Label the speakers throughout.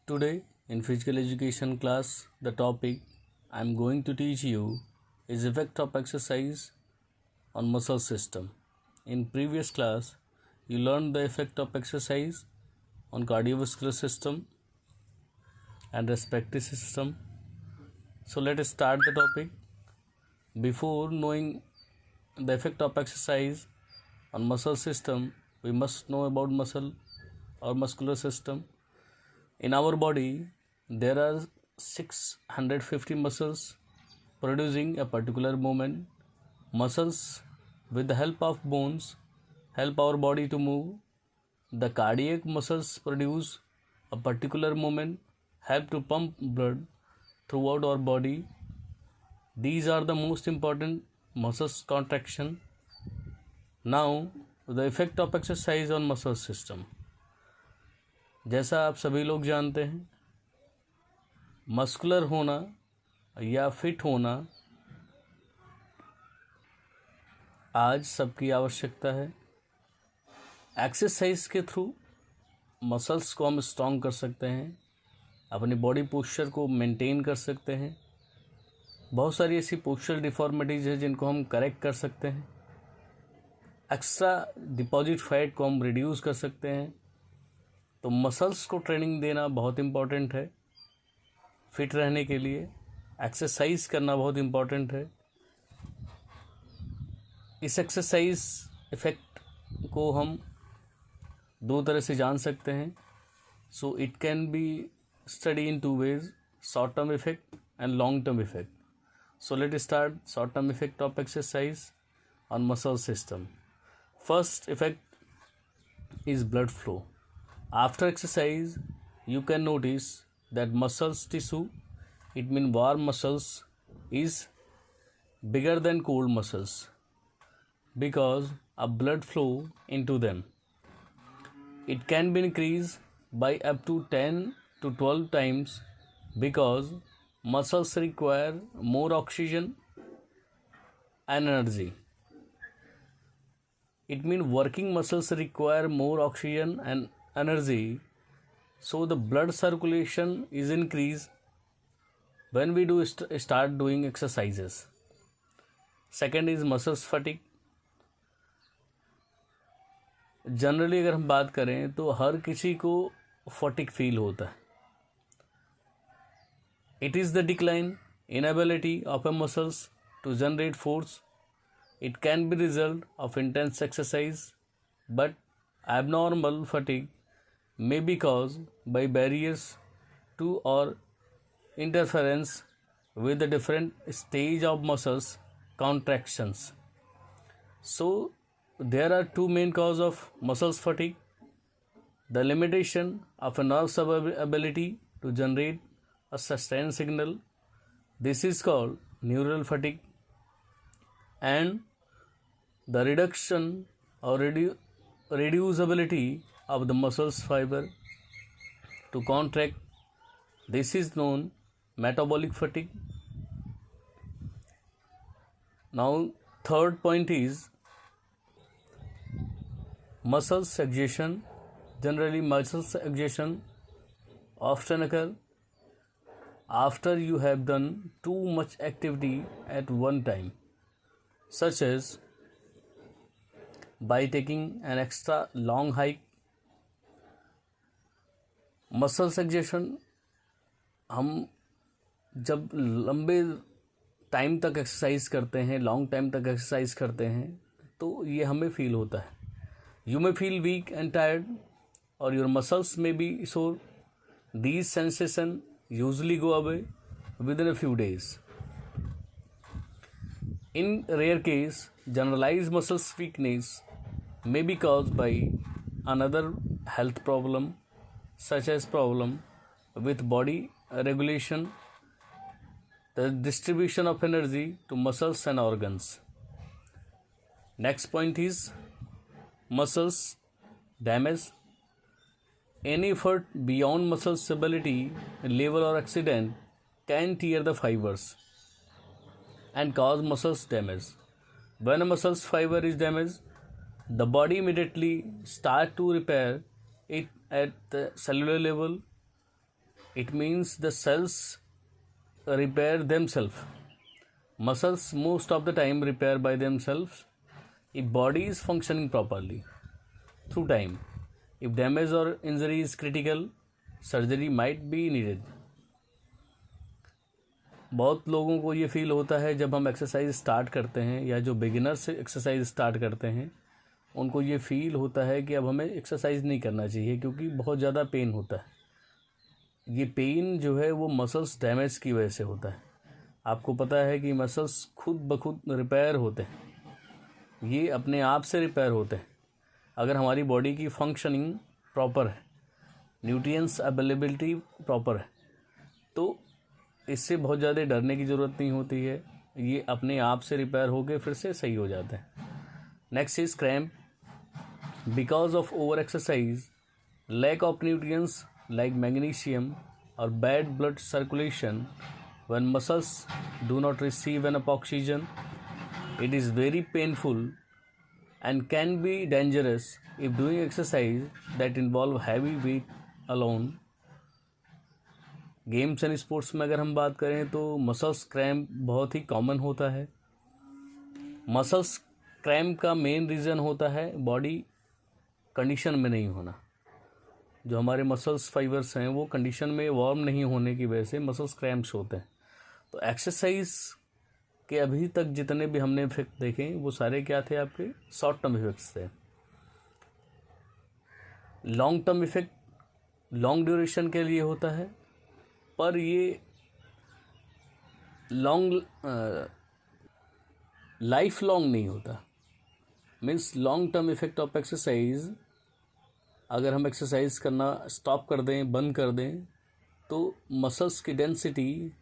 Speaker 1: Today in physical education class, the topic I am going to teach you is effect of exercise on muscle system. In previous class, you learned the effect of exercise on cardiovascular system and respiratory system. So let us start the topic. Before knowing the effect of exercise on muscle system, we must know about muscle or muscular system. In our body, there are 650 muscles producing a particular movement. Muscles, with the help of bones, help our body to move. The cardiac muscles produce a particular movement, help to pump blood throughout our body. These are the most important muscles contraction. Now, the effect of exercise on muscle system. जैसा आप सभी लोग जानते हैं, muscular होना या fit होना आज सबकी आवश्यकता है. एक्सरसाइज के थ्रू मसल्स को हम स्ट्रॉन्ग कर सकते हैं, अपनी बॉडी पोस्चर को मेंटेन कर सकते हैं. बहुत सारी ऐसी पोस्चरल डिफॉर्मिटीज़ है जिनको हम करेक्ट कर सकते हैं. एक्स्ट्रा डिपॉजिट फैट को हम रिड्यूस कर सकते हैं. तो मसल्स को ट्रेनिंग देना बहुत इम्पॉर्टेंट है. फिट रहने के लिए एक्सरसाइज करना बहुत इम्पॉर्टेंट है. इस एक्सरसाइज इफ़ेक्ट को हम दो तरह से जान सकते हैं. So it can be study in two ways, short term effect and long term effect. So let start short term effect of exercise on muscle system. First effect is blood flow. After exercise, you can notice that muscles tissue, it means warm muscles, is bigger than cold muscles because of blood flow into them. It can be increased by up to 10 to 12 times because muscles require more oxygen and energy. It means working muscles require more oxygen and energy, so the blood circulation is increased when we do start doing exercises. Second is muscles fatigue. Generally अगर हम बात करें तो हर किसी को fatigue feel होता है. It is the decline inability of a muscles to generate force. It can be result of intense exercise, but abnormal fatigue may be caused by barriers to or interference with the different stage of muscles contractions. So there are two main causes of muscles fatigue: the limitation of a nerve's ability to generate a sustained signal, this is called neural fatigue, and the reduction or reducibility of the muscles fiber to contract, this is known metabolic fatigue. Now third point is muscles exhaustion. Generally muscles exhaustion often occur after you have done too much activity at one time, such as by taking an extra long hike. Muscles exertion हम जब लंबे time तक exercise करते हैं, long time तक exercise करते हैं, तो ये हमें फील होता है. You may feel weak and tired और योर मसल्स में be sore. These sensation usually go away within a few days. In rare case, generalize muscles weakness may be caused by another health problem, such as problem with body regulation, the distribution of energy to muscles and organs. Next point is muscles damage. Any effort beyond muscles ability level or accident can tear the fibers and cause muscles damage. When a muscles fiber is damaged, the body immediately start to repair it at the cellular level It means the cells repair themselves. Muscles most of the time repair by themselves if body is functioning properly through time. If damage or injury is critical, surgery might be needed. बहुत लोगों को ये feel होता है जब हम exercise start करते हैं, या जो बिगिनर्स एक्सरसाइज स्टार्ट करते हैं उनको ये फील होता है कि अब हमें एक्सरसाइज नहीं करना चाहिए क्योंकि बहुत ज़्यादा पेन होता है. ये पेन जो है वो मसल्स डैमेज की वजह से होता है. आपको पता है कि मसल्स खुद ब खुद रिपेयर होते हैं, ये अपने आप से रिपेयर होते हैं अगर हमारी बॉडी की फंक्शनिंग प्रॉपर है, न्यूट्रिएंट्स अवेलेबिलिटी प्रॉपर है, तो इससे बहुत ज़्यादा डरने की ज़रूरत नहीं होती है. ये अपने आप से रिपेयर होकर फिर से सही हो जाते हैं. Next is cramp. Because of over exercise, lack of nutrients like magnesium or bad blood circulation, when muscles do not receive enough oxygen, it is very painful and can be dangerous if doing exercise that involve heavy weight alone. Games and sports में अगर हम बात करें तो muscles cramp बहुत ही common होता है. Muscles cramp का मेन रीज़न होता है बॉडी कंडीशन में नहीं होना. जो हमारे मसल्स फाइबर्स हैं वो कंडीशन में वार्म नहीं होने की वजह से मसल्स क्रैम्प्स होते हैं. तो एक्सरसाइज के अभी तक जितने भी हमने इफेक्ट देखे वो सारे क्या थे, आपके शॉर्ट टर्म इफेक्ट्स थे. Long term effect long duration के लिए होता है, पर ये लाइफ लॉन्ग नहीं होता. Means long term effect of exercise, अगर हम एक्सरसाइज करना स्टॉप कर दें, बंद कर दें, तो मसल्स की डेंसिटी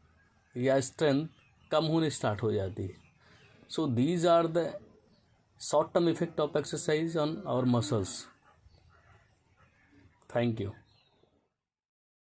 Speaker 1: या स्ट्रेंथ कम होने स्टार्ट हो जाती है. So these are the short term effect of exercise on our muscles. Thank you.